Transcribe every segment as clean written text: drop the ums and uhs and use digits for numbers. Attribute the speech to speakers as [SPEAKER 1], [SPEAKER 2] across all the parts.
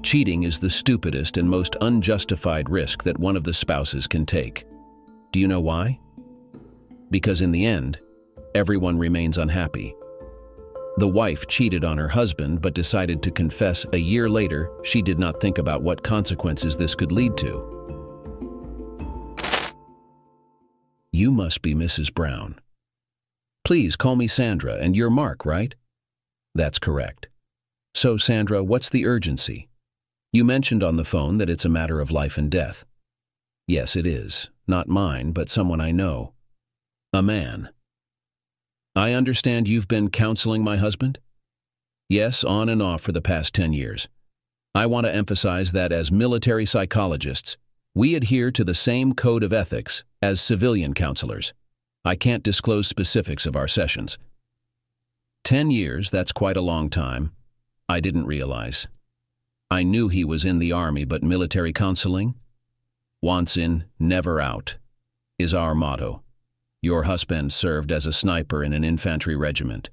[SPEAKER 1] Cheating is the stupidest and most unjustified risk that one of the spouses can take. Do you know why? Because in the end, everyone remains unhappy. The wife cheated on her husband but decided to confess a year later. She did not think about what consequences this could lead to. You must be Mrs. Brown. Please call me Sandra, and you're Mark, right? That's correct. So, Sandra, what's the urgency? You mentioned on the phone that it's a matter of life and death. Yes, it is. Not mine, but someone I know. A man. I understand you've been counseling my husband? Yes, on and off for the past 10 years. I want to emphasize that as military psychologists, we adhere to the same code of ethics as civilian counselors. I can't disclose specifics of our sessions. 10 years, that's quite a long time. I didn't realize. I knew he was in the Army, but military counseling? Once in, never out, is our motto. Your husband served as a sniper in an infantry regiment.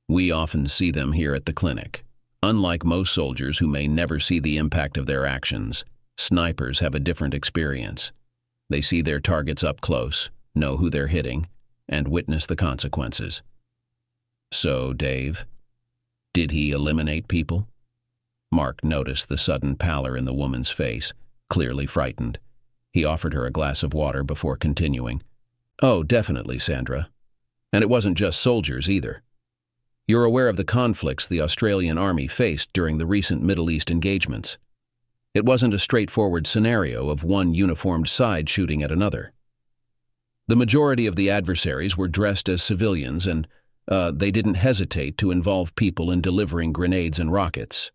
[SPEAKER 1] We often see them here at the clinic. Unlike most soldiers who may never see the impact of their actions, snipers have a different experience. They see their targets up close, know who they're hitting, and witness the consequences. So, Dave, did he eliminate people? Mark noticed the sudden pallor in the woman's face, clearly frightened. He offered her a glass of water before continuing. Oh, definitely, Sandra. And it wasn't just soldiers either. You're aware of the conflicts the Australian Army faced during the recent Middle East engagements. It wasn't a straightforward scenario of one uniformed side shooting at another. The majority of the adversaries were dressed as civilians, and they didn't hesitate to involve people in delivering grenades and rockets.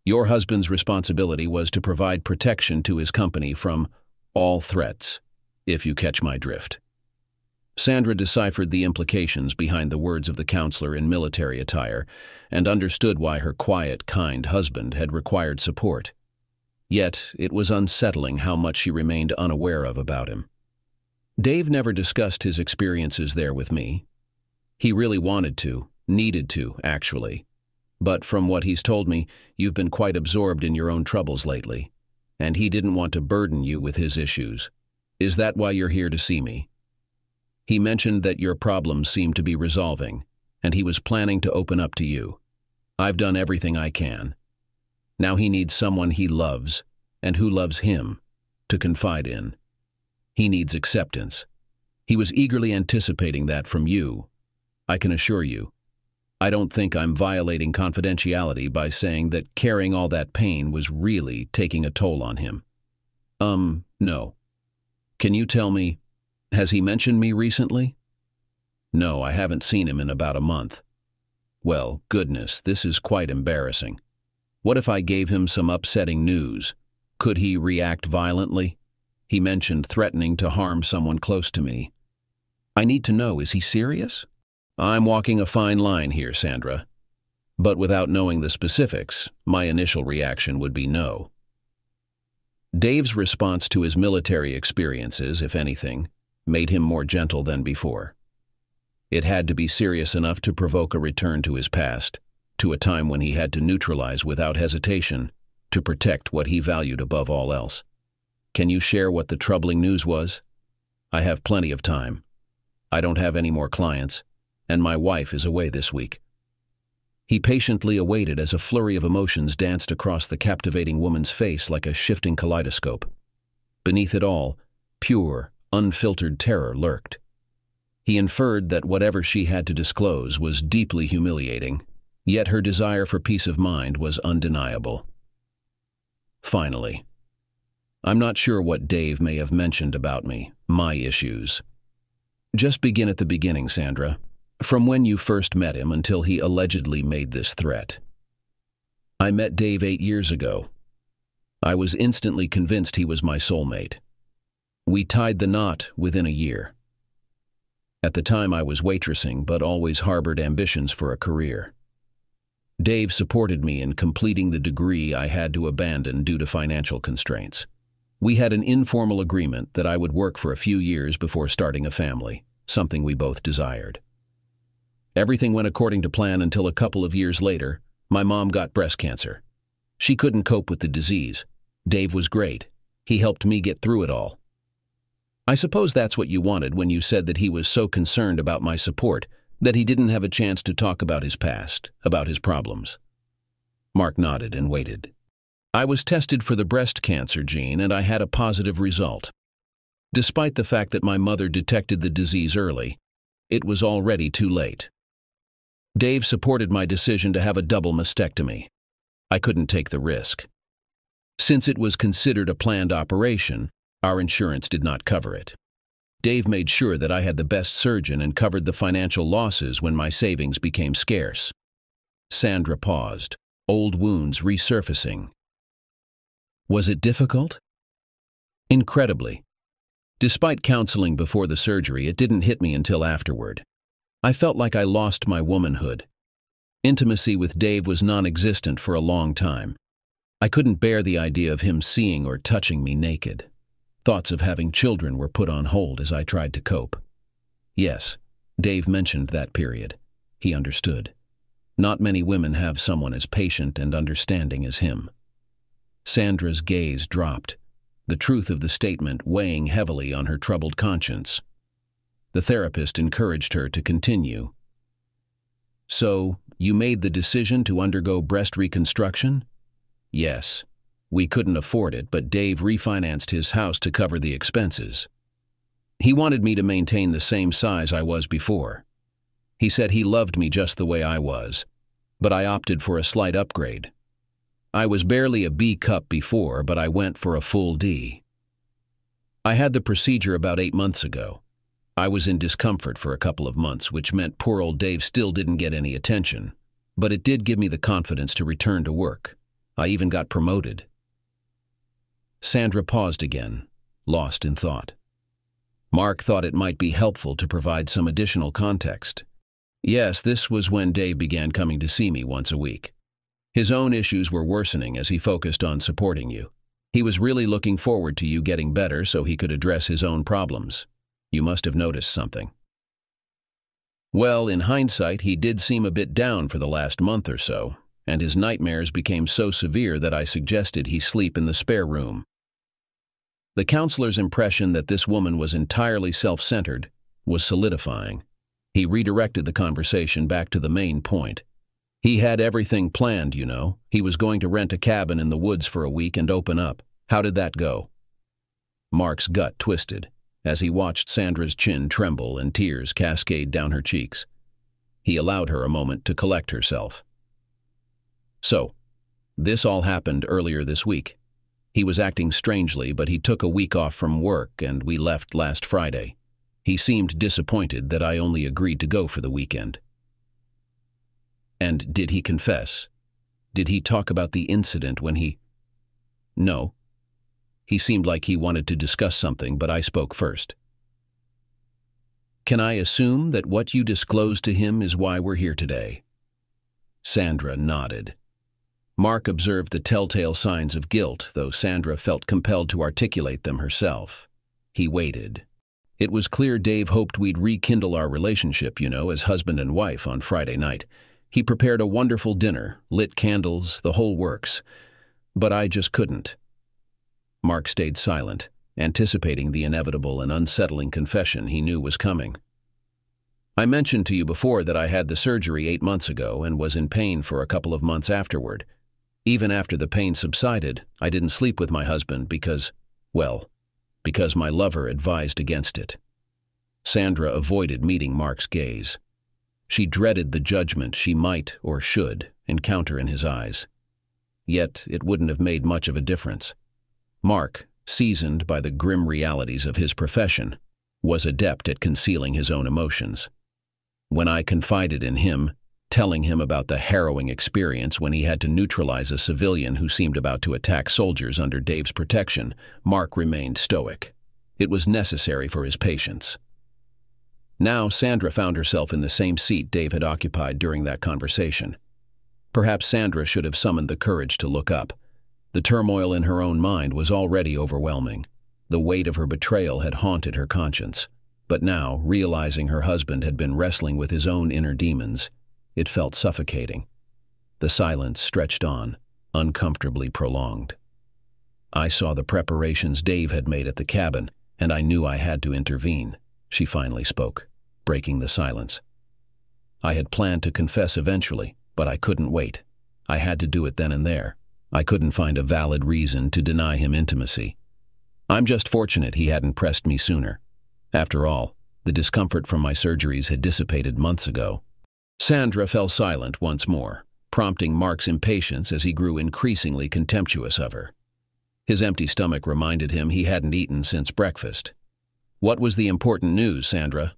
[SPEAKER 1] Your husband's responsibility was to provide protection to his company from all threats, if you catch my drift. Sandra deciphered the implications behind the words of the counselor in military attire and understood why her quiet, kind husband had required support. Yet, it was unsettling how much she remained unaware of about him. Dave never discussed his experiences there with me. He really wanted to, needed to, actually. But from what he's told me, you've been quite absorbed in your own troubles lately, and he didn't want to burden you with his issues. Is that why you're here to see me? He mentioned that your problems seem to be resolving, and he was planning to open up to you. I've done everything I can. Now he needs someone he loves, and who loves him, to confide in. He needs acceptance. He was eagerly anticipating that from you. I can assure you, I don't think I'm violating confidentiality by saying that carrying all that pain was really taking a toll on him. No. Can you tell me, has he mentioned me recently? No, I haven't seen him in about a month. Well, goodness, this is quite embarrassing. What if I gave him some upsetting news? Could he react violently? He mentioned threatening to harm someone close to me. I need to know, is he serious? I'm walking a fine line here, Sandra. But without knowing the specifics, my initial reaction would be no. Dave's response to his military experiences, if anything, made him more gentle than before. It had to be serious enough to provoke a return to his past, to a time when he had to neutralize without hesitation, to protect what he valued above all else. Can you share what the troubling news was? I have plenty of time. I don't have any more clients, and my wife is away this week. He patiently awaited as a flurry of emotions danced across the captivating woman's face like a shifting kaleidoscope. Beneath it all, pure, unfiltered terror lurked. He inferred that whatever she had to disclose was deeply humiliating, yet her desire for peace of mind was undeniable. Finally, I'm not sure what Dave may have mentioned about me, my issues. Just begin at the beginning, Sandra. From when you first met him until he allegedly made this threat. I met Dave 8 years ago. I was instantly convinced he was my soulmate. We tied the knot within a year. At the time I was waitressing, but always harbored ambitions for a career. Dave supported me in completing the degree I had to abandon due to financial constraints. We had an informal agreement that I would work for a few years before starting a family, something we both desired. Everything went according to plan until a couple of years later, my mom got breast cancer. She couldn't cope with the disease. Dave was great. He helped me get through it all. I suppose that's what you wanted when you said that he was so concerned about my support that he didn't have a chance to talk about his past, about his problems. Mark nodded and waited. I was tested for the breast cancer gene and I had a positive result. Despite the fact that my mother detected the disease early, it was already too late. Dave supported my decision to have a double mastectomy. I couldn't take the risk. Since it was considered a planned operation, our insurance did not cover it. Dave made sure that I had the best surgeon and covered the financial losses when my savings became scarce. Sandra paused, old wounds resurfacing. Was it difficult? Incredibly. Despite counseling before the surgery, it didn't hit me until afterward. I felt like I lost my womanhood. Intimacy with Dave was non-existent for a long time. I couldn't bear the idea of him seeing or touching me naked. Thoughts of having children were put on hold as I tried to cope. Yes, Dave mentioned that period. He understood. Not many women have someone as patient and understanding as him. Sandra's gaze dropped, the truth of the statement weighing heavily on her troubled conscience. The therapist encouraged her to continue. So, you made the decision to undergo breast reconstruction? Yes. We couldn't afford it, but Dave refinanced his house to cover the expenses. He wanted me to maintain the same size I was before. He said he loved me just the way I was, but I opted for a slight upgrade. I was barely a B cup before, but I went for a full D. I had the procedure about 8 months ago. I was in discomfort for a couple of months, which meant poor old Dave still didn't get any attention, but it did give me the confidence to return to work. I even got promoted. Sandra paused again, lost in thought. Mark thought it might be helpful to provide some additional context. Yes, this was when Dave began coming to see me once a week. His own issues were worsening as he focused on supporting you. He was really looking forward to you getting better so he could address his own problems. You must have noticed something. Well, in hindsight, he did seem a bit down for the last month or so, and his nightmares became so severe that I suggested he sleep in the spare room. The counselor's impression that this woman was entirely self-centered was solidifying. He redirected the conversation back to the main point. He had everything planned, you know. He was going to rent a cabin in the woods for a week and open up. How did that go? Mark's gut twisted as he watched Sandra's chin tremble and tears cascade down her cheeks. He allowed her a moment to collect herself. So, this all happened earlier this week. He was acting strangely, but he took a week off from work and we left last Friday. He seemed disappointed that I only agreed to go for the weekend. And did he confess? Did he talk about the incident when he... No. He seemed like he wanted to discuss something, but I spoke first. Can I assume that what you disclosed to him is why we're here today? Sandra nodded. Mark observed the telltale signs of guilt, though Sandra felt compelled to articulate them herself. He waited. It was clear Dave hoped we'd rekindle our relationship, you know, as husband and wife on Friday night. He prepared a wonderful dinner, lit candles, the whole works. But I just couldn't. Mark stayed silent, anticipating the inevitable and unsettling confession he knew was coming. I mentioned to you before that I had the surgery 8 months ago and was in pain for a couple of months afterward. Even after the pain subsided, I didn't sleep with my husband because my lover advised against it. Sandra avoided meeting Mark's gaze. She dreaded the judgment she might or should encounter in his eyes. Yet it wouldn't have made much of a difference. Mark, seasoned by the grim realities of his profession, was adept at concealing his own emotions. When I confided in him, telling him about the harrowing experience when he had to neutralize a civilian who seemed about to attack soldiers under Dave's protection, Mark remained stoic. It was necessary for his patience. Now Sandra found herself in the same seat Dave had occupied during that conversation. Perhaps Sandra should have summoned the courage to look up. The turmoil in her own mind was already overwhelming. The weight of her betrayal had haunted her conscience. But now, realizing her husband had been wrestling with his own inner demons, it felt suffocating. The silence stretched on, uncomfortably prolonged. I saw the preparations Dave had made at the cabin, and I knew I had to intervene. She finally spoke, breaking the silence. I had planned to confess eventually, but I couldn't wait. I had to do it then and there. I couldn't find a valid reason to deny him intimacy. I'm just fortunate he hadn't pressed me sooner. After all, the discomfort from my surgeries had dissipated months ago. Sandra fell silent once more, prompting Mark's impatience as he grew increasingly contemptuous of her. His empty stomach reminded him he hadn't eaten since breakfast. What was the important news, Sandra?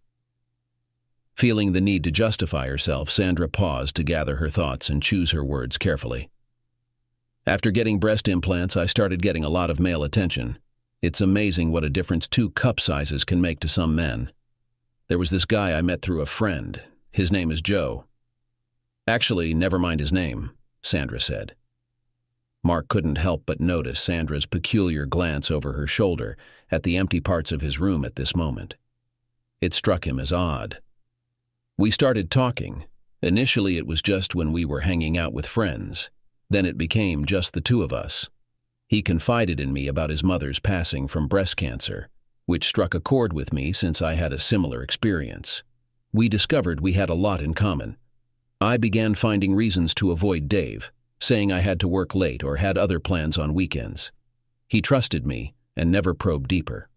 [SPEAKER 1] Feeling the need to justify herself, Sandra paused to gather her thoughts and choose her words carefully. After getting breast implants, I started getting a lot of male attention. It's amazing what a difference 2 cup sizes can make to some men. There was this guy I met through a friend. His name is Joe. Actually, never mind his name, Sandra said. Mark couldn't help but notice Sandra's peculiar glance over her shoulder at the empty parts of his room at this moment. It struck him as odd. We started talking. Initially, it was just when we were hanging out with friends. Then it became just the 2 of us. He confided in me about his mother's passing from breast cancer, which struck a chord with me since I had a similar experience. We discovered we had a lot in common. I began finding reasons to avoid Dave, saying I had to work late or had other plans on weekends. He trusted me and never probed deeper.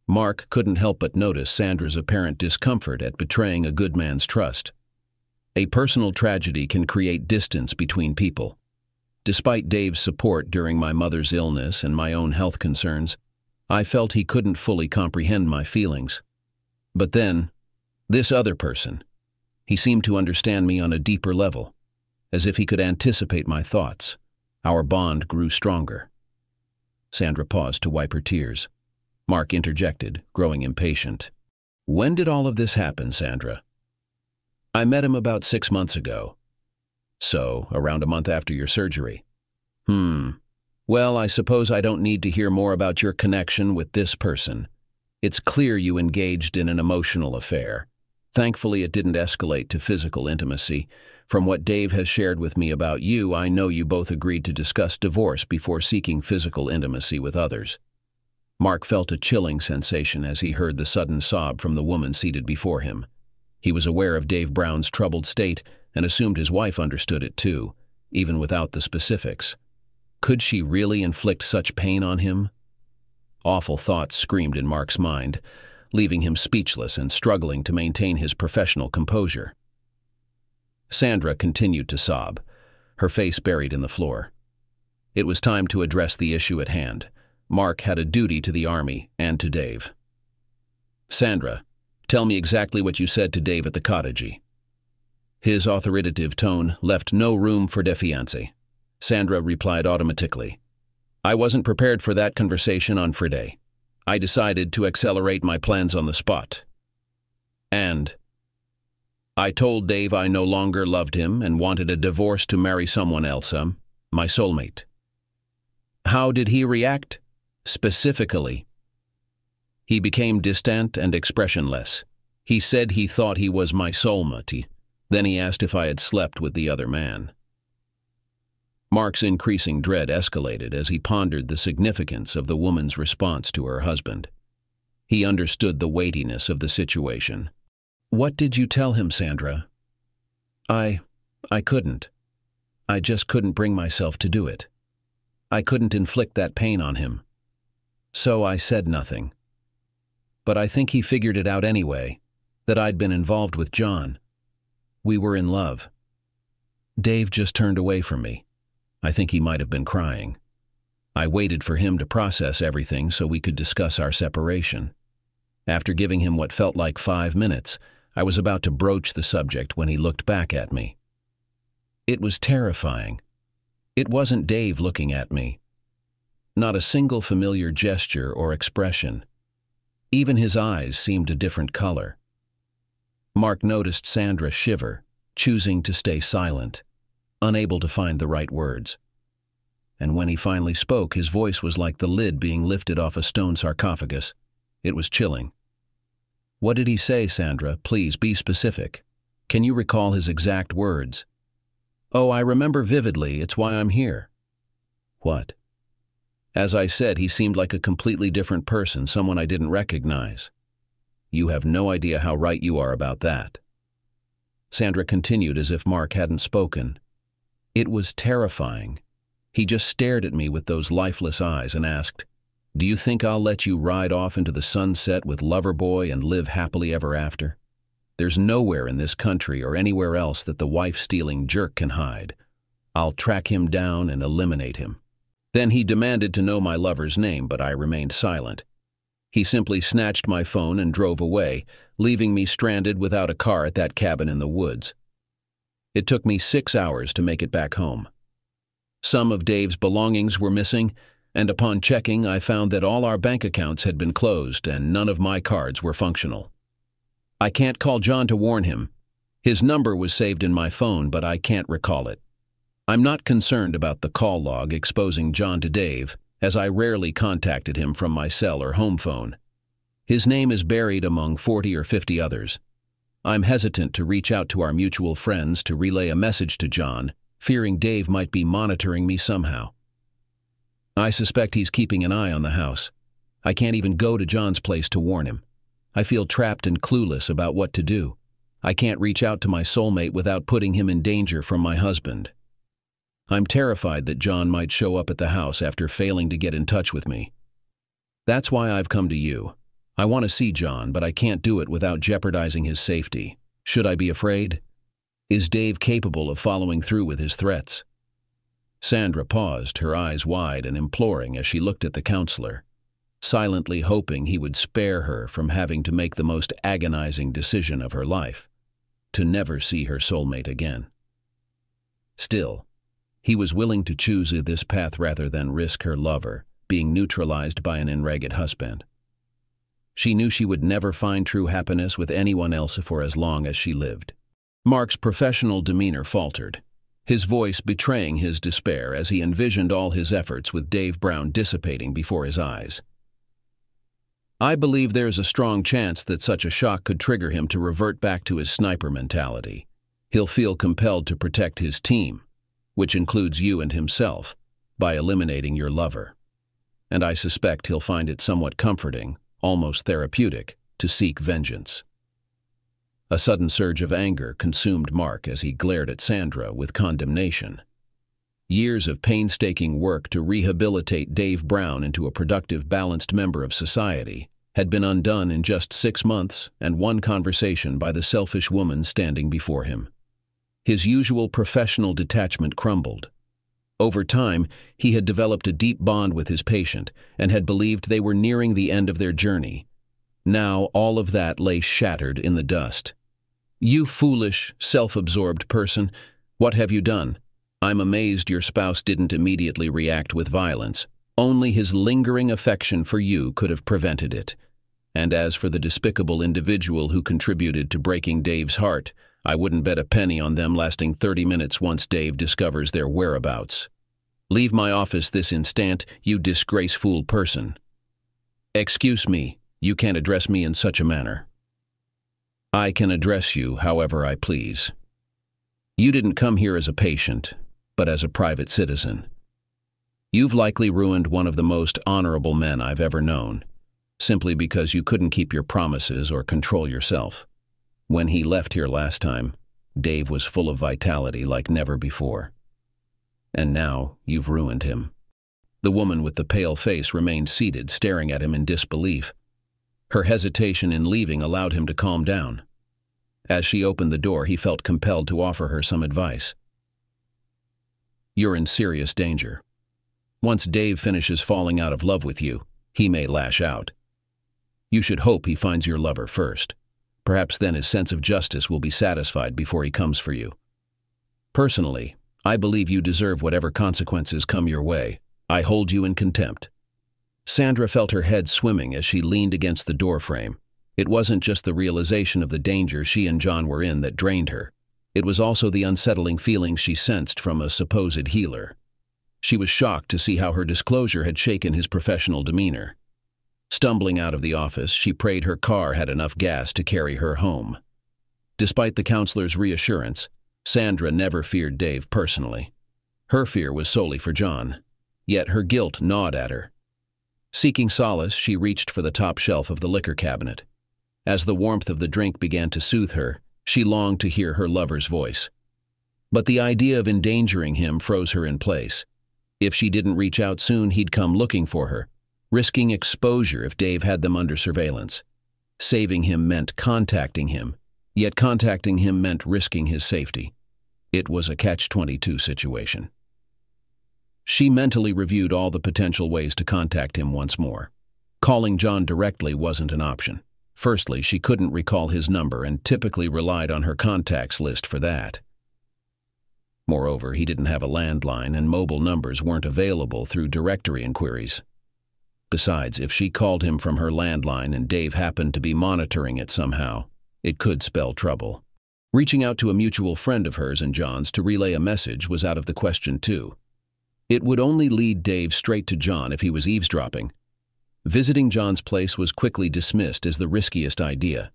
[SPEAKER 1] Mark couldn't help but notice Sandra's apparent discomfort at betraying a good man's trust. A personal tragedy can create distance between people. Despite Dave's support during my mother's illness and my own health concerns, I felt he couldn't fully comprehend my feelings. But then, this other person, he seemed to understand me on a deeper level, as if he could anticipate my thoughts. Our bond grew stronger. Sandra paused to wipe her tears. Mark interjected, growing impatient. When did all of this happen, Sandra? I met him about 6 months ago. So, around a month after your surgery. Well, I suppose I don't need to hear more about your connection with this person. It's clear you engaged in an emotional affair. Thankfully, it didn't escalate to physical intimacy. From what Dave has shared with me about you, I know you both agreed to discuss divorce before seeking physical intimacy with others. Mark felt a chilling sensation as he heard the sudden sob from the woman seated before him. He was aware of Dave Brown's troubled state and assumed his wife understood it too, even without the specifics. Could she really inflict such pain on him? Awful thoughts screamed in Mark's mind, leaving him speechless and struggling to maintain his professional composure. Sandra continued to sob, her face buried in the floor. It was time to address the issue at hand. Mark had a duty to the army and to Dave. Sandra, tell me exactly what you said to Dave at the cottage. His authoritative tone left no room for defiance. Sandra replied automatically. I wasn't prepared for that conversation on Friday. I decided to accelerate my plans on the spot. And I told Dave I no longer loved him and wanted a divorce to marry someone else, my soulmate. How did he react? Specifically, he became distant and expressionless. He said he thought he was my soulmate. Then he asked if I had slept with the other man. Mark's increasing dread escalated as he pondered the significance of the woman's response to her husband. He understood the weightiness of the situation. What did you tell him, Sandra? I couldn't. I just couldn't bring myself to do it. I couldn't inflict that pain on him. So I said nothing. But I think he figured it out anyway, that I'd been involved with John. We were in love. Dave just turned away from me. I think he might have been crying. I waited for him to process everything so we could discuss our separation. After giving him what felt like 5 minutes, I was about to broach the subject when he looked back at me. It was terrifying. It wasn't Dave looking at me. Not a single familiar gesture or expression. Even his eyes seemed a different color. Mark noticed Sandra shiver, choosing to stay silent, unable to find the right words. And when he finally spoke, his voice was like the lid being lifted off a stone sarcophagus. It was chilling. What did he say, Sandra? Please be specific. Can you recall his exact words? Oh, I remember vividly. It's why I'm here. What? As I said, he seemed like a completely different person, someone I didn't recognize. You have no idea how right you are about that. Sandra continued as if Mark hadn't spoken. It was terrifying. He just stared at me with those lifeless eyes and asked, "Do you think I'll let you ride off into the sunset with Loverboy and live happily ever after? There's nowhere in this country or anywhere else that the wife-stealing jerk can hide. I'll track him down and eliminate him." Then he demanded to know my lover's name, but I remained silent. He simply snatched my phone and drove away, leaving me stranded without a car at that cabin in the woods. It took me 6 hours to make it back home. Some of Dave's belongings were missing, and upon checking, I found that all our bank accounts had been closed and none of my cards were functional. I can't call John to warn him. His number was saved in my phone, but I can't recall it. I'm not concerned about the call log exposing John to Dave, as I rarely contacted him from my cell or home phone. His name is buried among 40 or 50 others. I'm hesitant to reach out to our mutual friends to relay a message to John, fearing Dave might be monitoring me somehow. I suspect he's keeping an eye on the house. I can't even go to John's place to warn him. I feel trapped and clueless about what to do. I can't reach out to my soulmate without putting him in danger from my husband. I'm terrified that John might show up at the house after failing to get in touch with me. That's why I've come to you. I want to see John, but I can't do it without jeopardizing his safety. Should I be afraid? Is Dave capable of following through with his threats? Sandra paused, her eyes wide and imploring as she looked at the counselor, silently hoping he would spare her from having to make the most agonizing decision of her life, to never see her soulmate again. Still, he was willing to choose this path rather than risk her lover being neutralized by an enraged husband. She knew she would never find true happiness with anyone else for as long as she lived. Mark's professional demeanor faltered, his voice betraying his despair as he envisioned all his efforts with Dave Brown dissipating before his eyes. I believe there's a strong chance that such a shock could trigger him to revert back to his sniper mentality. He'll feel compelled to protect his team, which includes you and himself, by eliminating your lover. And I suspect he'll find it somewhat comforting, almost therapeutic, to seek vengeance. A sudden surge of anger consumed Mark as he glared at Sandra with condemnation. Years of painstaking work to rehabilitate Dave Brown into a productive, balanced member of society had been undone in just 6 months and one conversation by the selfish woman standing before him. His usual professional detachment crumbled. Over time, he had developed a deep bond with his patient and had believed they were nearing the end of their journey. Now all of that lay shattered in the dust. You foolish, self-absorbed person, what have you done? I'm amazed your spouse didn't immediately react with violence. Only his lingering affection for you could have prevented it. And as for the despicable individual who contributed to breaking Dave's heart, I wouldn't bet a penny on them lasting 30 minutes once Dave discovers their whereabouts. Leave my office this instant, you disgraceful person. Excuse me, you can't address me in such a manner. I can address you however I please. You didn't come here as a patient, but as a private citizen. You've likely ruined one of the most honorable men I've ever known, simply because you couldn't keep your promises or control yourself. When he left here last time, Dave was full of vitality like never before. And now you've ruined him. The woman with the pale face remained seated, staring at him in disbelief. Her hesitation in leaving allowed him to calm down. As she opened the door, he felt compelled to offer her some advice. You're in serious danger. Once Dave finishes falling out of love with you, he may lash out. You should hope he finds your lover first. Perhaps then his sense of justice will be satisfied before he comes for you. Personally, I believe you deserve whatever consequences come your way. I hold you in contempt. Sandra felt her head swimming as she leaned against the doorframe. It wasn't just the realization of the danger she and John were in that drained her. It was also the unsettling feeling she sensed from a supposed healer. She was shocked to see how her disclosure had shaken his professional demeanor. Stumbling out of the office, she prayed her car had enough gas to carry her home. Despite the counselor's reassurance, Sandra never feared Dave personally. Her fear was solely for John. yet her guilt gnawed at her. Seeking solace, she reached for the top shelf of the liquor cabinet. As the warmth of the drink began to soothe her, she longed to hear her lover's voice. But the idea of endangering him froze her in place. If she didn't reach out soon, he'd come looking for her, risking exposure if Dave had them under surveillance. Saving him meant contacting him, yet contacting him meant risking his safety. It was a catch-22 situation. She mentally reviewed all the potential ways to contact him once more. Calling John directly wasn't an option. Firstly, she couldn't recall his number and typically relied on her contacts list for that. Moreover, he didn't have a landline and mobile numbers weren't available through directory inquiries. Besides, if she called him from her landline and Dave happened to be monitoring it somehow, it could spell trouble. Reaching out to a mutual friend of hers and John's to relay a message was out of the question too. It would only lead Dave straight to John if he was eavesdropping. Visiting John's place was quickly dismissed as the riskiest idea.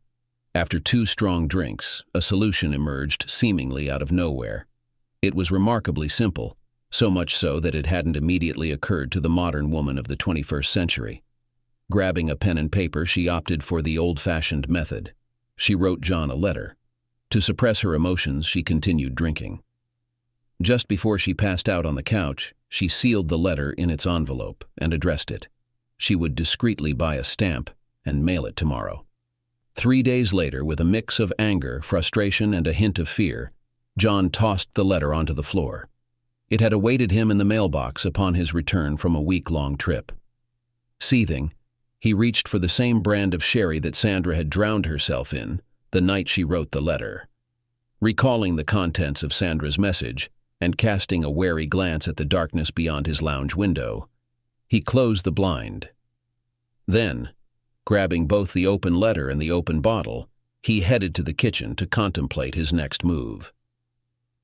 [SPEAKER 1] After 2 strong drinks, a solution emerged seemingly out of nowhere. It was remarkably simple, so much so that it hadn't immediately occurred to the modern woman of the 21st century. Grabbing a pen and paper, she opted for the old-fashioned method. She wrote John a letter. To suppress her emotions, she continued drinking. Just before she passed out on the couch, she sealed the letter in its envelope and addressed it. She would discreetly buy a stamp and mail it tomorrow. 3 days later, with a mix of anger, frustration, and a hint of fear, John tossed the letter onto the floor. It had awaited him in the mailbox upon his return from a week-long trip. Seething, he reached for the same brand of sherry that Sandra had drowned herself in the night she wrote the letter. Recalling the contents of Sandra's message and casting a wary glance at the darkness beyond his lounge window, he closed the blind. Then, grabbing both the open letter and the open bottle, he headed to the kitchen to contemplate his next move.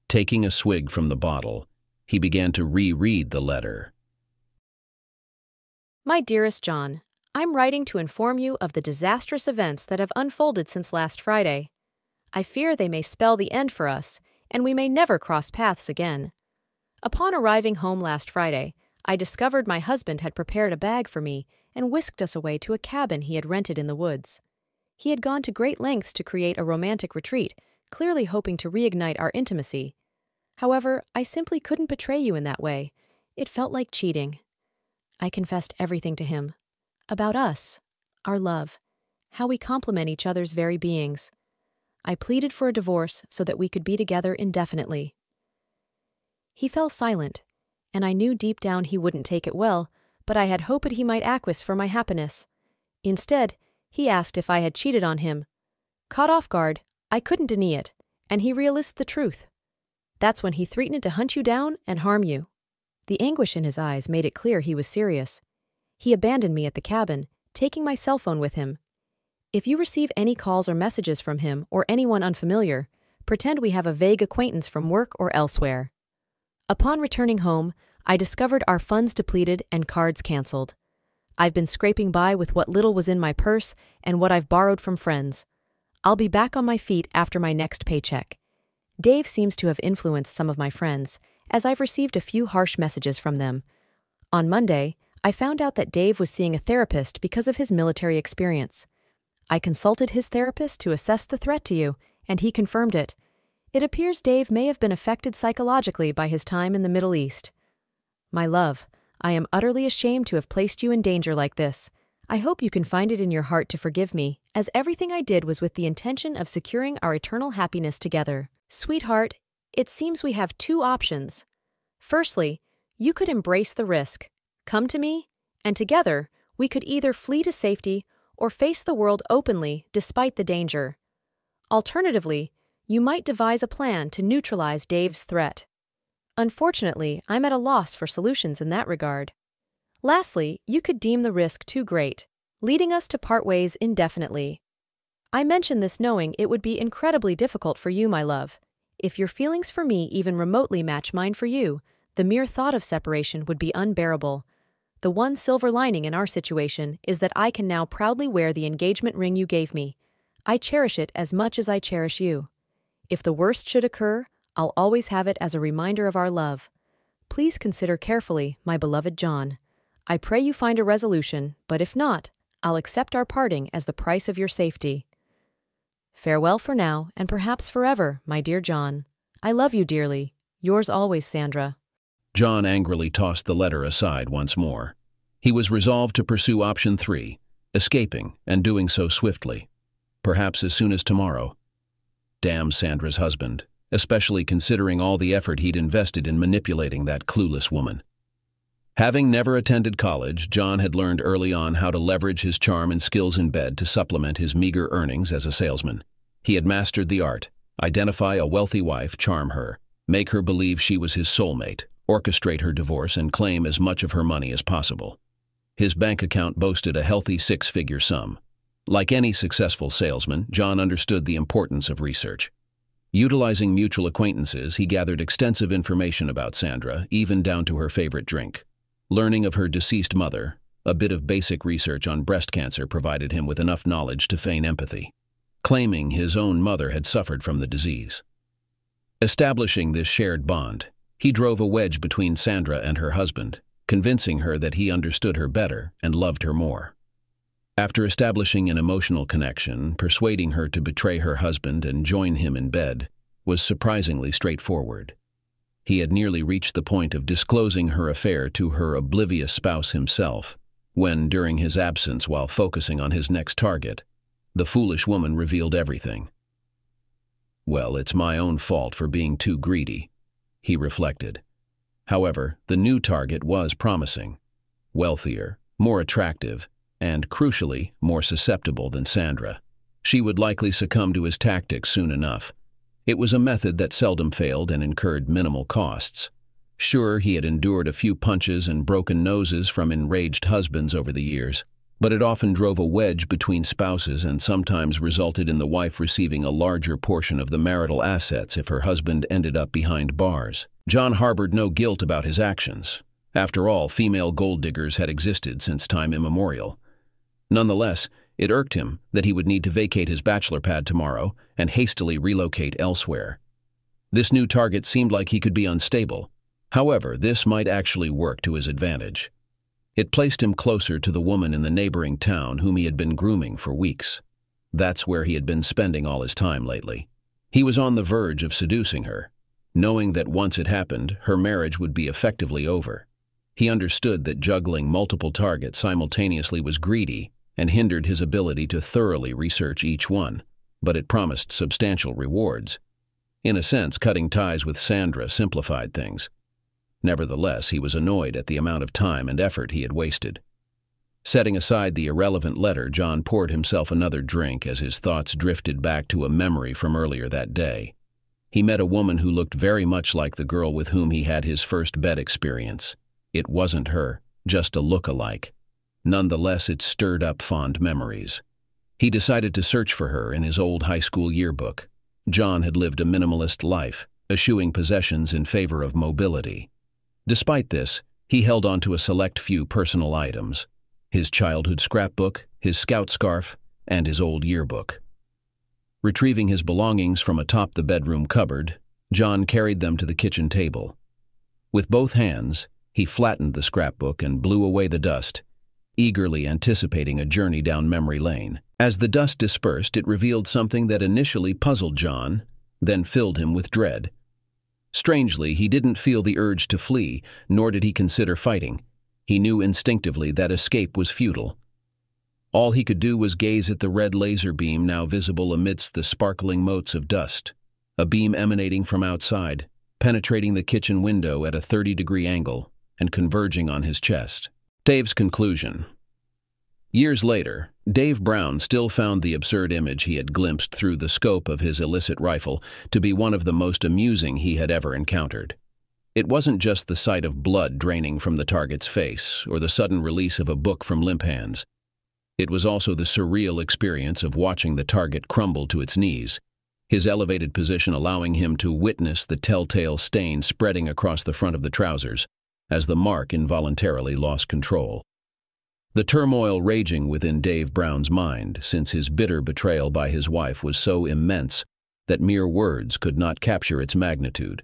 [SPEAKER 1] Taking a swig from the bottle, he began to reread the letter.
[SPEAKER 2] My dearest John, I'm writing to inform you of the disastrous events that have unfolded since last Friday. I fear they may spell the end for us, and we may never cross paths again. Upon arriving home last Friday, I discovered my husband had prepared a bag for me and whisked us away to a cabin he had rented in the woods. He had gone to great lengths to create a romantic retreat, clearly hoping to reignite our intimacy. However, I simply couldn't betray you in that way. It felt like cheating. I confessed everything to him. About us, our love, how we complement each other's very beings. I pleaded for a divorce so that we could be together indefinitely. He fell silent, and I knew deep down he wouldn't take it well, but I had hoped he might acquiesce for my happiness. Instead, he asked if I had cheated on him. Caught off guard, I couldn't deny it, and he realized the truth. That's when he threatened to hunt you down and harm you. The anguish in his eyes made it clear he was serious. He abandoned me at the cabin, taking my cell phone with him. If you receive any calls or messages from him or anyone unfamiliar, pretend we have a vague acquaintance from work or elsewhere. Upon returning home, I discovered our funds depleted and cards canceled. I've been scraping by with what little was in my purse and what I've borrowed from friends. I'll be back on my feet after my next paycheck. Dave seems to have influenced some of my friends, as I've received a few harsh messages from them. On Monday, I found out that Dave was seeing a therapist because of his military experience. I consulted his therapist to assess the threat to you, and he confirmed it. It appears Dave may have been affected psychologically by his time in the Middle East. My love, I am utterly ashamed to have placed you in danger like this. I hope you can find it in your heart to forgive me, as everything I did was with the intention of securing our eternal happiness together. Sweetheart, it seems we have 2 options. Firstly, you could embrace the risk, come to me, and together we could either flee to safety or face the world openly despite the danger. Alternatively, you might devise a plan to neutralize Dave's threat. Unfortunately, I'm at a loss for solutions in that regard. Lastly, you could deem the risk too great, leading us to part ways indefinitely. I mention this knowing it would be incredibly difficult for you, my love. If your feelings for me even remotely match mine for you, the mere thought of separation would be unbearable. The one silver lining in our situation is that I can now proudly wear the engagement ring you gave me. I cherish it as much as I cherish you. If the worst should occur, I'll always have it as a reminder of our love. Please consider carefully, my beloved John. I pray you find a resolution, but if not, I'll accept our parting as the price of your safety. Farewell for now, and perhaps forever, my dear John. I love you dearly. Yours always, Sandra.
[SPEAKER 1] John angrily tossed the letter aside once more. He was resolved to pursue option 3, escaping and doing so swiftly, perhaps as soon as tomorrow. Damn Sandra's husband, especially considering all the effort he'd invested in manipulating that clueless woman. Having never attended college, John had learned early on how to leverage his charm and skills in bed to supplement his meager earnings as a salesman. He had mastered the art: identify a wealthy wife, charm her, make her believe she was his soulmate, orchestrate her divorce, and claim as much of her money as possible. His bank account boasted a healthy 6-figure sum. Like any successful salesman, John understood the importance of research. Utilizing mutual acquaintances, he gathered extensive information about Sandra, even down to her favorite drink. Learning of her deceased mother, a bit of basic research on breast cancer provided him with enough knowledge to feign empathy, claiming his own mother had suffered from the disease. Establishing this shared bond, he drove a wedge between Sandra and her husband, convincing her that he understood her better and loved her more. After establishing an emotional connection, persuading her to betray her husband and join him in bed was surprisingly straightforward. He had nearly reached the point of disclosing her affair to her oblivious spouse himself, when, during his absence while focusing on his next target, the foolish woman revealed everything. Well, it's my own fault for being too greedy, he reflected. However, the new target was promising: wealthier, more attractive, and, crucially, more susceptible than Sandra. She would likely succumb to his tactics soon enough. It was a method that seldom failed and incurred minimal costs. Sure, he had endured a few punches and broken noses from enraged husbands over the years, but it often drove a wedge between spouses and sometimes resulted in the wife receiving a larger portion of the marital assets if her husband ended up behind bars. John harbored no guilt about his actions. After all, female gold diggers had existed since time immemorial. Nonetheless, it irked him that he would need to vacate his bachelor pad tomorrow and hastily relocate elsewhere. This new target seemed like he could be unstable. However, this might actually work to his advantage. It placed him closer to the woman in the neighboring town whom he had been grooming for weeks. That's where he had been spending all his time lately. He was on the verge of seducing her, knowing that once it happened, her marriage would be effectively over. He understood that juggling multiple targets simultaneously was greedy and hindered his ability to thoroughly research each one, but it promised substantial rewards. In a sense, cutting ties with Sandra simplified things. Nevertheless, he was annoyed at the amount of time and effort he had wasted. Setting aside the irrelevant letter, John poured himself another drink as his thoughts drifted back to a memory from earlier that day. He met a woman who looked very much like the girl with whom he had his first bed experience. It wasn't her, just a look-alike. Nonetheless, it stirred up fond memories. He decided to search for her in his old high school yearbook. John had lived a minimalist life, eschewing possessions in favor of mobility. Despite this, he held on to a select few personal items: his childhood scrapbook, his scout scarf, and his old yearbook. Retrieving his belongings from atop the bedroom cupboard, John carried them to the kitchen table. With both hands, he flattened the scrapbook and blew away the dust, eagerly anticipating a journey down memory lane. As the dust dispersed, it revealed something that initially puzzled John, then filled him with dread. Strangely, he didn't feel the urge to flee, nor did he consider fighting. He knew instinctively that escape was futile. All he could do was gaze at the red laser beam now visible amidst the sparkling motes of dust, a beam emanating from outside, penetrating the kitchen window at a 30-degree angle and converging on his chest. Dave's conclusion. Years later, Dave Brown still found the absurd image he had glimpsed through the scope of his illicit rifle to be one of the most amusing he had ever encountered. It wasn't just the sight of blood draining from the target's face or the sudden release of a book from limp hands. It was also the surreal experience of watching the target crumble to its knees, his elevated position allowing him to witness the telltale stain spreading across the front of the trousers as the mark involuntarily lost control. The turmoil raging within Dave Brown's mind, since his bitter betrayal by his wife was so immense that mere words could not capture its magnitude.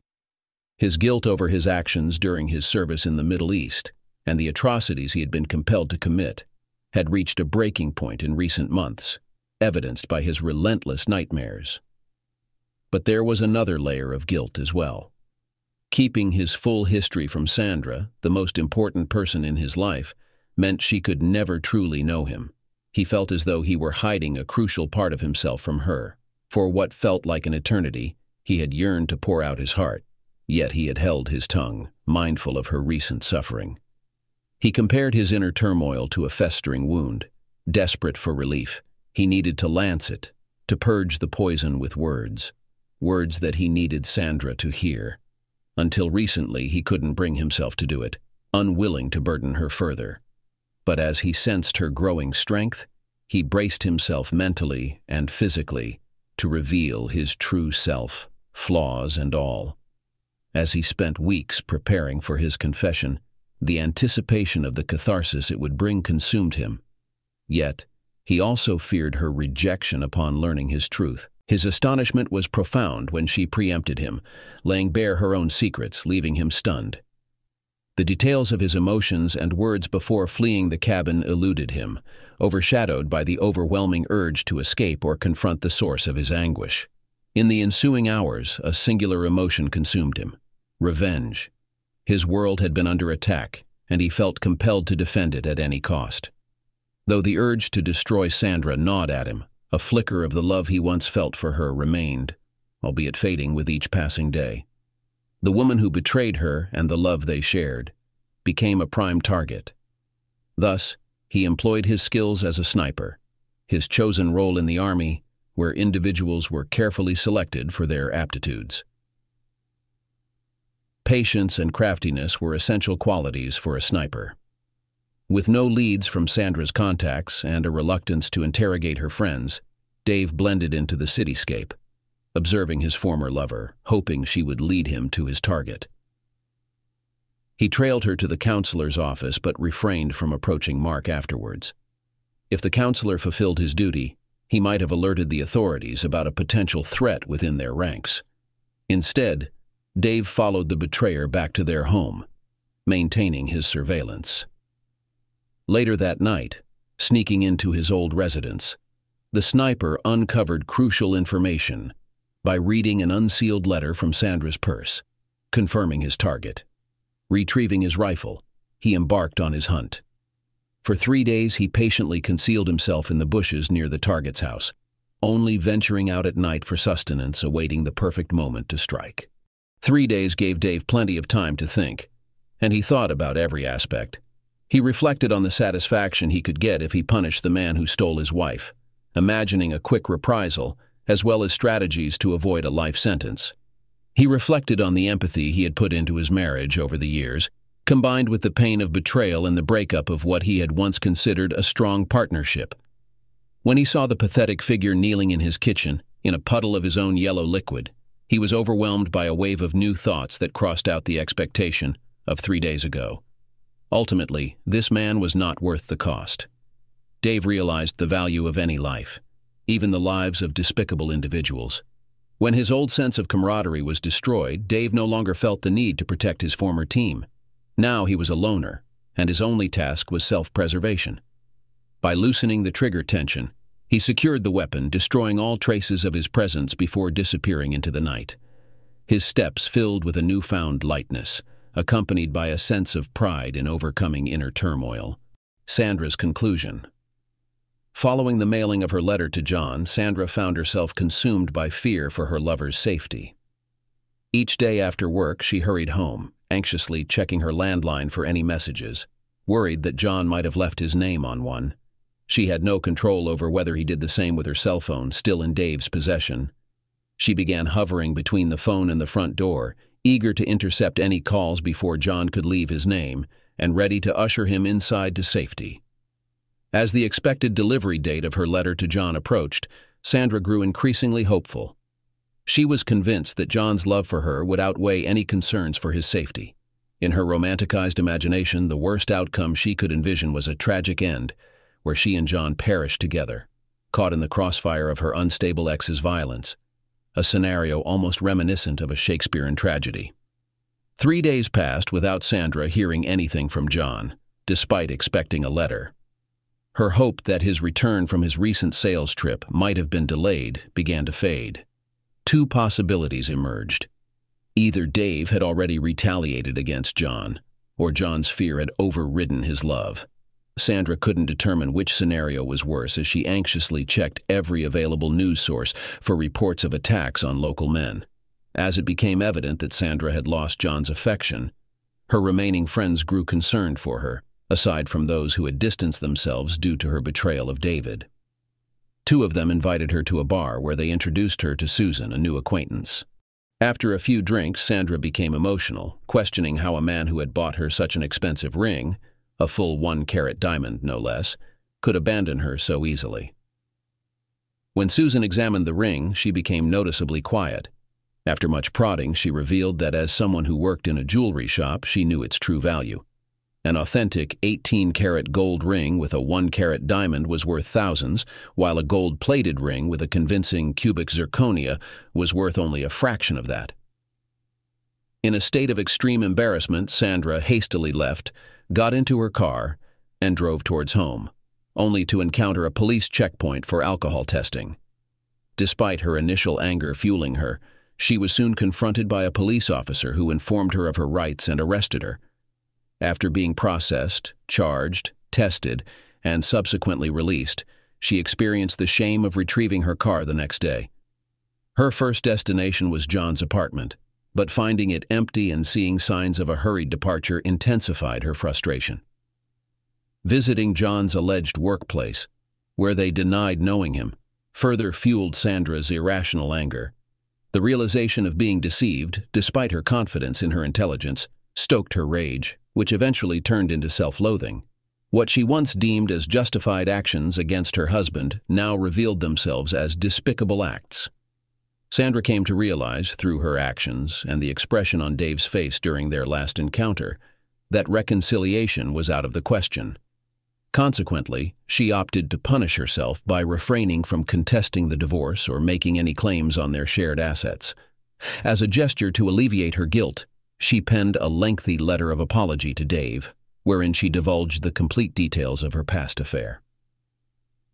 [SPEAKER 1] His guilt over his actions during his service in the Middle East and the atrocities he had been compelled to commit had reached a breaking point in recent months, evidenced by his relentless nightmares. But there was another layer of guilt as well. Keeping his full history from Sandra, the most important person in his life, meant she could never truly know him. He felt as though he were hiding a crucial part of himself from her. For what felt like an eternity, he had yearned to pour out his heart, yet he had held his tongue, mindful of her recent suffering. He compared his inner turmoil to a festering wound. Desperate for relief, he needed to lance it, to purge the poison with words that he needed Sandra to hear. Until recently, he couldn't bring himself to do it, unwilling to burden her further. But as he sensed her growing strength, he braced himself mentally and physically to reveal his true self, flaws and all. As he spent weeks preparing for his confession, the anticipation of the catharsis it would bring consumed him. Yet, he also feared her rejection upon learning his truth. His astonishment was profound when she preempted him, laying bare her own secrets, leaving him stunned. The details of his emotions and words before fleeing the cabin eluded him, overshadowed by the overwhelming urge to escape or confront the source of his anguish. In the ensuing hours, a singular emotion consumed him: revenge. His world had been under attack, and he felt compelled to defend it at any cost. Though the urge to destroy Sandra gnawed at him, a flicker of the love he once felt for her remained, albeit fading with each passing day. The woman who betrayed her and the love they shared became a prime target. Thus, he employed his skills as a sniper, his chosen role in the army, where individuals were carefully selected for their aptitudes. Patience and craftiness were essential qualities for a sniper. With no leads from Sandra's contacts and a reluctance to interrogate her friends, Dave blended into the cityscape, observing his former lover, hoping she would lead him to his target. He trailed her to the counselor's office but refrained from approaching Mark afterwards. If the counselor fulfilled his duty, he might have alerted the authorities about a potential threat within their ranks. Instead, Dave followed the betrayer back to their home, maintaining his surveillance. Later that night, sneaking into his old residence, the sniper uncovered crucial information by reading an unsealed letter from Sandra's purse, confirming his target. Retrieving his rifle, he embarked on his hunt. For 3 days, he patiently concealed himself in the bushes near the target's house, only venturing out at night for sustenance, awaiting the perfect moment to strike. 3 days gave Dave plenty of time to think, and he thought about every aspect. He reflected on the satisfaction he could get if he punished the man who stole his wife, imagining a quick reprisal, as well as strategies to avoid a life sentence. He reflected on the empathy he had put into his marriage over the years, combined with the pain of betrayal and the breakup of what he had once considered a strong partnership. When he saw the pathetic figure kneeling in his kitchen, in a puddle of his own yellow liquid, he was overwhelmed by a wave of new thoughts that crossed out the expectation of 3 days ago. Ultimately, this man was not worth the cost. Dave realized the value of any life, even the lives of despicable individuals. When his old sense of camaraderie was destroyed, Dave no longer felt the need to protect his former team. Now he was a loner, and his only task was self-preservation. By loosening the trigger tension, he secured the weapon, destroying all traces of his presence before disappearing into the night. His steps filled with a newfound lightness, accompanied by a sense of pride in overcoming inner turmoil. Sandra's conclusion. Following the mailing of her letter to John, Sandra found herself consumed by fear for her lover's safety. Each day after work, she hurried home, anxiously checking her landline for any messages, worried that John might have left his name on one. She had no control over whether he did the same with her cell phone, still in Dave's possession. She began hovering between the phone and the front door, eager to intercept any calls before John could leave his name, and ready to usher him inside to safety. As the expected delivery date of her letter to John approached, Sandra grew increasingly hopeful. She was convinced that John's love for her would outweigh any concerns for his safety. In her romanticized imagination, the worst outcome she could envision was a tragic end, where she and John perished together, caught in the crossfire of her unstable ex's violence, a scenario almost reminiscent of a Shakespearean tragedy. 3 days passed without Sandra hearing anything from John, despite expecting a letter. Her hope that his return from his recent sales trip might have been delayed began to fade. 2 possibilities emerged. Either Dave had already retaliated against John, or John's fear had overridden his love. Sandra couldn't determine which scenario was worse as she anxiously checked every available news source for reports of attacks on local men. As it became evident that Sandra had lost John's affection, her remaining friends grew concerned for her, aside from those who had distanced themselves due to her betrayal of David. 2 of them invited her to a bar where they introduced her to Susan, a new acquaintance. After a few drinks, Sandra became emotional, questioning how a man who had bought her such an expensive ring, a full 1-carat diamond no less, could abandon her so easily. When Susan examined the ring, she became noticeably quiet. After much prodding, she revealed that as someone who worked in a jewelry shop, she knew its true value. An authentic 18-carat gold ring with a 1-carat diamond was worth thousands, while a gold-plated ring with a convincing cubic zirconia was worth only a fraction of that. In a state of extreme embarrassment, Sandra hastily left, got into her car, and drove towards home, only to encounter a police checkpoint for alcohol testing. Despite her initial anger fueling her, she was soon confronted by a police officer who informed her of her rights and arrested her. After being processed, charged, tested, and subsequently released, she experienced the shame of retrieving her car the next day. Her first destination was John's apartment, but finding it empty and seeing signs of a hurried departure intensified her frustration. Visiting John's alleged workplace, where they denied knowing him, further fueled Sandra's irrational anger. The realization of being deceived, despite her confidence in her intelligence, stoked her rage, which eventually turned into self-loathing. What she once deemed as justified actions against her husband now revealed themselves as despicable acts. Sandra came to realize, through her actions and the expression on Dave's face during their last encounter, that reconciliation was out of the question. Consequently, she opted to punish herself by refraining from contesting the divorce or making any claims on their shared assets. As a gesture to alleviate her guilt, she penned a lengthy letter of apology to Dave, wherein she divulged the complete details of her past affair.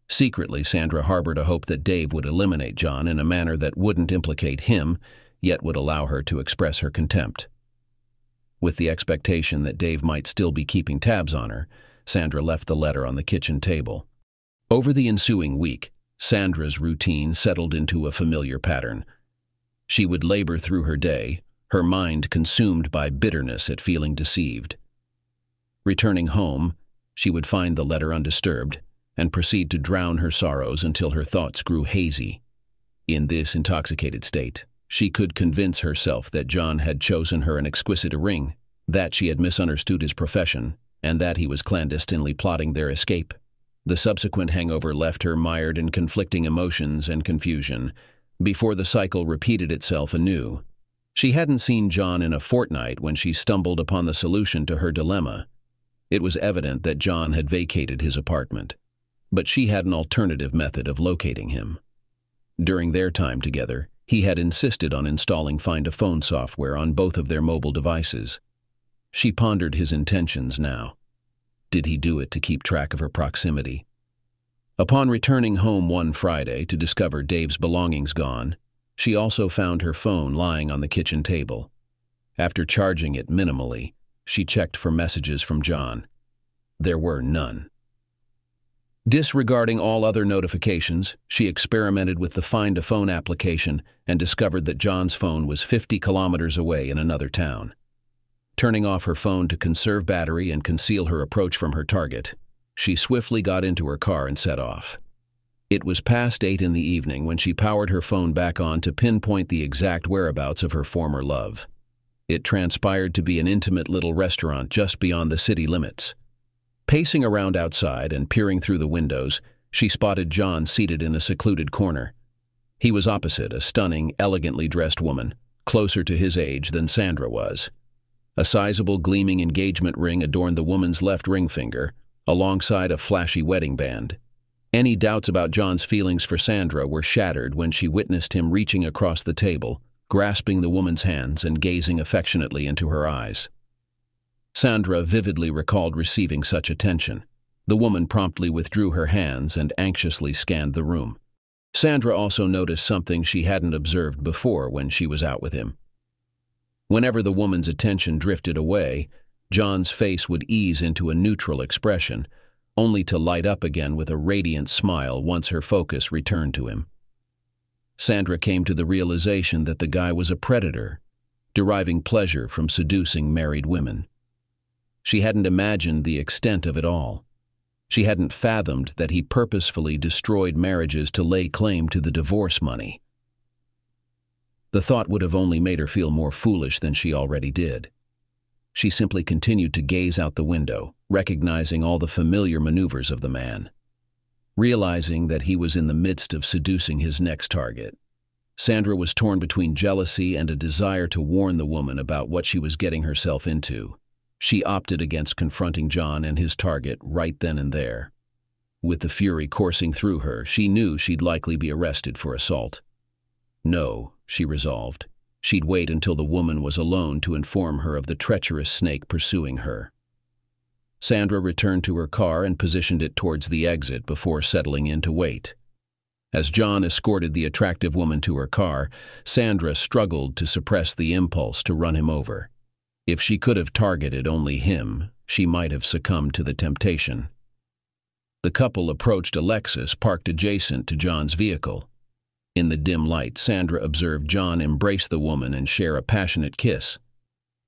[SPEAKER 1] Secretly, Sandra harbored a hope that Dave would eliminate John in a manner that wouldn't implicate him, yet would allow her to express her contempt. With the expectation that Dave might still be keeping tabs on her, Sandra left the letter on the kitchen table. Over the ensuing week, Sandra's routine settled into a familiar pattern. She would labor through her day, her mind consumed by bitterness at feeling deceived. Returning home, she would find the letter undisturbed and proceed to drown her sorrows until her thoughts grew hazy. In this intoxicated state, she could convince herself that John had chosen her an exquisite ring, that she had misunderstood his profession, and that he was clandestinely plotting their escape. The subsequent hangover left her mired in conflicting emotions and confusion, before the cycle repeated itself anew. She hadn't seen John in a fortnight when she stumbled upon the solution to her dilemma. It was evident that John had vacated his apartment, but she had an alternative method of locating him. During their time together, he had insisted on installing Find a Phone software on both of their mobile devices. She pondered his intentions now. Did he do it to keep track of her proximity? Upon returning home one Friday to discover Dave's belongings gone, she also found her phone lying on the kitchen table. After charging it minimally, she checked for messages from John. There were none. Disregarding all other notifications, she experimented with the Find a Phone application and discovered that John's phone was 50 kilometers away in another town. Turning off her phone to conserve battery and conceal her approach from her target, she swiftly got into her car and set off. It was past 8 in the evening when she powered her phone back on to pinpoint the exact whereabouts of her former love. It transpired to be an intimate little restaurant just beyond the city limits. Pacing around outside and peering through the windows, she spotted John seated in a secluded corner. He was opposite a stunning, elegantly dressed woman, closer to his age than Sandra was. A sizable gleaming engagement ring adorned the woman's left ring finger, alongside a flashy wedding band. Any doubts about John's feelings for Sandra were shattered when she witnessed him reaching across the table, grasping the woman's hands and gazing affectionately into her eyes. Sandra vividly recalled receiving such attention. The woman promptly withdrew her hands and anxiously scanned the room. Sandra also noticed something she hadn't observed before when she was out with him. Whenever the woman's attention drifted away, John's face would ease into a neutral expression, only to light up again with a radiant smile once her focus returned to him. Sandra came to the realization that the guy was a predator, deriving pleasure from seducing married women. She hadn't imagined the extent of it all. She hadn't fathomed that he purposefully destroyed marriages to lay claim to the divorce money. The thought would have only made her feel more foolish than she already did. She simply continued to gaze out the window, recognizing all the familiar maneuvers of the man. Realizing that he was in the midst of seducing his next target, Sandra was torn between jealousy and a desire to warn the woman about what she was getting herself into. She opted against confronting John and his target right then and there. With the fury coursing through her, she knew she'd likely be arrested for assault. No, she resolved. She'd wait until the woman was alone to inform her of the treacherous snake pursuing her. Sandra returned to her car and positioned it towards the exit before settling in to wait. As John escorted the attractive woman to her car, Sandra struggled to suppress the impulse to run him over. If she could have targeted only him, she might have succumbed to the temptation. The couple approached a Lexus parked adjacent to John's vehicle. In the dim light, Sandra observed John embrace the woman and share a passionate kiss.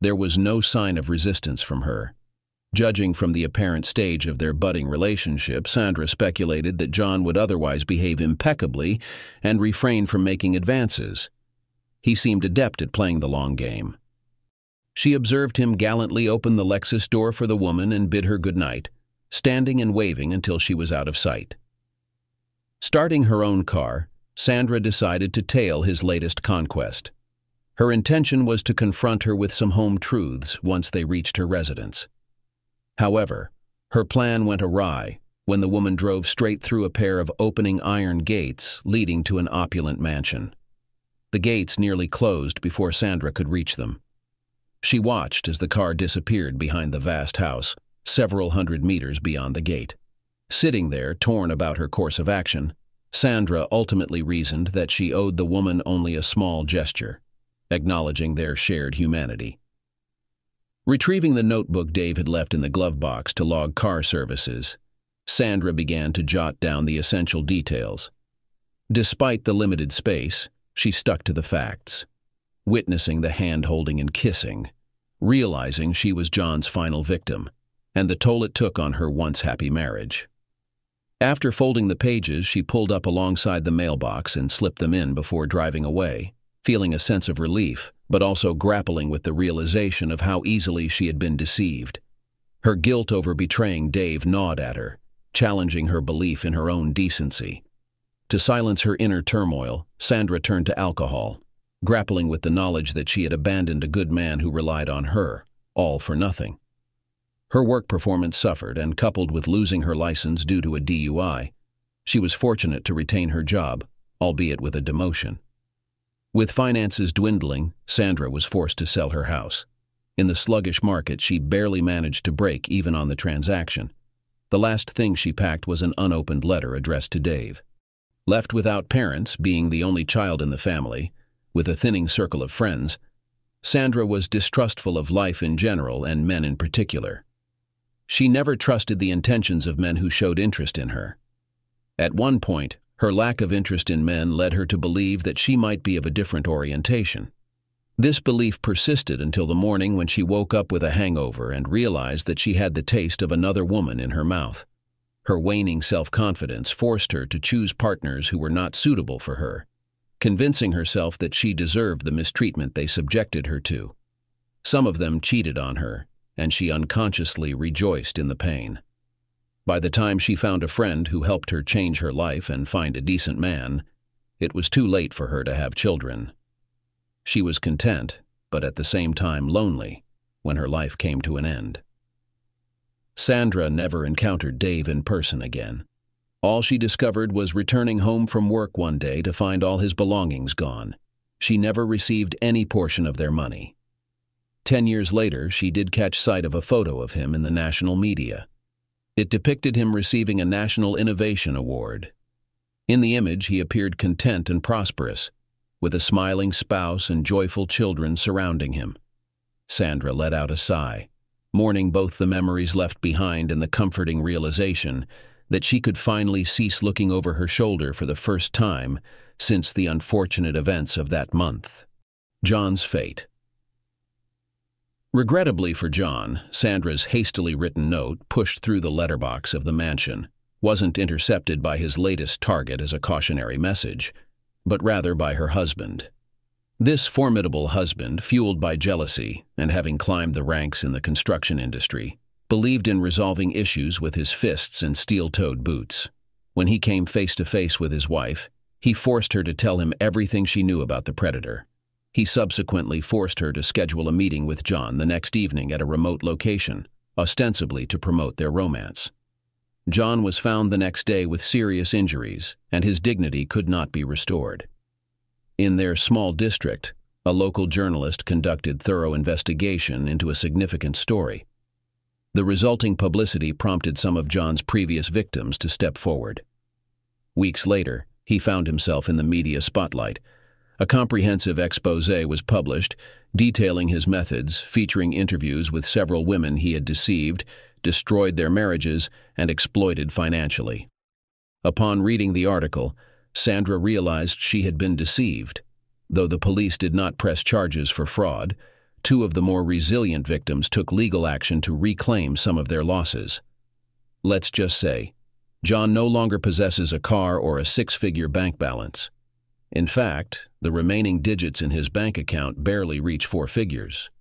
[SPEAKER 1] There was no sign of resistance from her. Judging from the apparent stage of their budding relationship, Sandra speculated that John would otherwise behave impeccably and refrain from making advances. He seemed adept at playing the long game. She observed him gallantly open the Lexus door for the woman and bid her good night, standing and waving until she was out of sight. Starting her own car, Sandra decided to tail his latest conquest. Her intention was to confront her with some home truths once they reached her residence. However, her plan went awry when the woman drove straight through a pair of opening iron gates leading to an opulent mansion. The gates nearly closed before Sandra could reach them. She watched as the car disappeared behind the vast house, several hundred meters beyond the gate. Sitting there, torn about her course of action, Sandra ultimately reasoned that she owed the woman only a small gesture, acknowledging their shared humanity. Retrieving the notebook Dave had left in the glove box to log car services, Sandra began to jot down the essential details. Despite the limited space, she stuck to the facts, witnessing the hand-holding and kissing, realizing she was John's final victim, and the toll it took on her once-happy marriage. After folding the pages, she pulled up alongside the mailbox and slipped them in before driving away, feeling a sense of relief, but also grappling with the realization of how easily she had been deceived. Her guilt over betraying Dave gnawed at her, challenging her belief in her own decency. To silence her inner turmoil, Sandra turned to alcohol, grappling with the knowledge that she had abandoned a good man who relied on her, all for nothing. Her work performance suffered, and coupled with losing her license due to a DUI, she was fortunate to retain her job, albeit with a demotion. With finances dwindling, Sandra was forced to sell her house. In the sluggish market, she barely managed to break even on the transaction. The last thing she packed was an unopened letter addressed to Dave. Left without parents, being the only child in the family, with a thinning circle of friends, Sandra was distrustful of life in general and men in particular. She never trusted the intentions of men who showed interest in her. At one point, her lack of interest in men led her to believe that she might be of a different orientation. This belief persisted until the morning when she woke up with a hangover and realized that she had the taste of another woman in her mouth. Her waning self-confidence forced her to choose partners who were not suitable for her, convincing herself that she deserved the mistreatment they subjected her to. Some of them cheated on her, and she unconsciously rejoiced in the pain. By the time she found a friend who helped her change her life and find a decent man, it was too late for her to have children. She was content, but at the same time lonely, when her life came to an end. Sandra never encountered Dave in person again. All she discovered was returning home from work one day to find all his belongings gone. She never received any portion of their money. 10 years later, she did catch sight of a photo of him in the national media. It depicted him receiving a National Innovation Award. In the image, he appeared content and prosperous, with a smiling spouse and joyful children surrounding him. Sandra let out a sigh, mourning both the memories left behind and the comforting realization that she could finally cease looking over her shoulder for the first time since the unfortunate events of that month. John's fate. Regrettably for John, Sandra's hastily written note, pushed through the letterbox of the mansion, wasn't intercepted by his latest target as a cautionary message, but rather by her husband. This formidable husband, fueled by jealousy and having climbed the ranks in the construction industry, believed in resolving issues with his fists and steel-toed boots. When he came face to face with his wife, he forced her to tell him everything she knew about the predator. He subsequently forced her to schedule a meeting with John the next evening at a remote location, ostensibly to promote their romance. John was found the next day with serious injuries, and his dignity could not be restored. In their small district, a local journalist conducted thorough investigation into a significant story. The resulting publicity prompted some of John's previous victims to step forward. Weeks later, he found himself in the media spotlight. A comprehensive exposé was published, detailing his methods, featuring interviews with several women he had deceived, destroyed their marriages, and exploited financially. Upon reading the article, Sandra realized she had been deceived. Though the police did not press charges for fraud, two of the more resilient victims took legal action to reclaim some of their losses. Let's just say, John no longer possesses a car or a six-figure bank balance. In fact, the remaining digits in his bank account barely reach 4 figures.